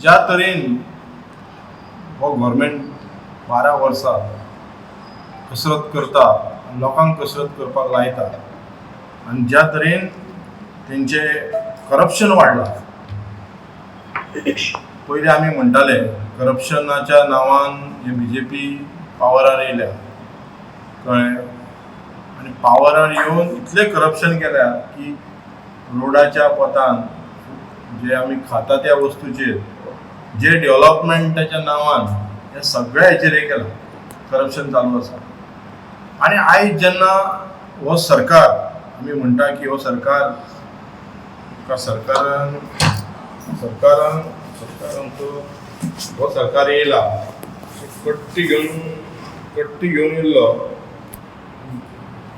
ज्या तरेन हो गव्हर्मेंट 12 वर्सां कसरत करता, लोकांक कसरत करपाक लायता आनी ज्या तरेन तेंचे करप्शन वाडलां. पयलीं आमी म्हणटाले करप्शनाच्या नांवान हे BJP पावरार येयल्या, कळ्ळें. आनी पावरार येवन इतलें करप्शन केल्या की रोडाच्या पोतान जे आमी खाता त्या वस्तूचेर जे डेव्हलपमेंटाच्या नांवान हे सगळ्या हेचेर हे केलां, करप्शन चालू आसा. आनी आयज जेन्ना हो सरकार आमी म्हणटा की हो सरकार येयला, कट्टी घेवन येयल्लो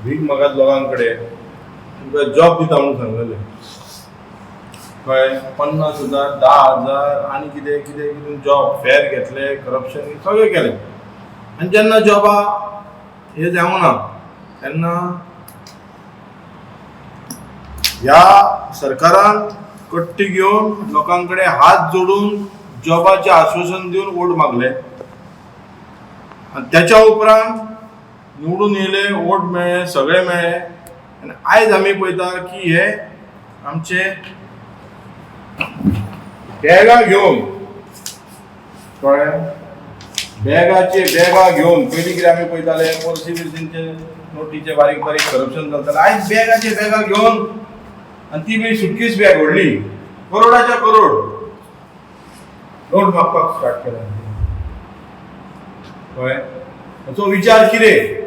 भीक मागत लोकां कडेन तुमकां जॉब दिता म्हणून सांगलेलें, कळ्ळें. 50,000 10,000 आनी कितें कितें कितें जॉब फेर घेतले, करप्शन सगळें केलें. आनी जेन्ना जॉबा हे जावना तेन्ना ह्या सरकारान कट्टी घेवन लोकां कडेन हात जोडून जॉबाचें आश्वासन दिवन वोट मागले. आनी त्याच्या उपरांत निवडून येयले, वोट मेळ्ळे, सगळें मेळ्ळें. आनी आयज आमी पळयता की हे आमचे बॅगां घेवन, कळ्ळें, बॅगाचे बॅगां घेवन पयलीं कितें आमी पळयताले पर्सी बिर्सींचे नोटीचे बारीक बारीक करप्शन जातालें. आयज बॅगाचे बॅगां घेवन आनी ती बी सुटकेस बॅग व्हडली, करोडाच्या करोड नोट मागपाक स्टार्ट केला, कळ्ळें. हाचो विचार कितें?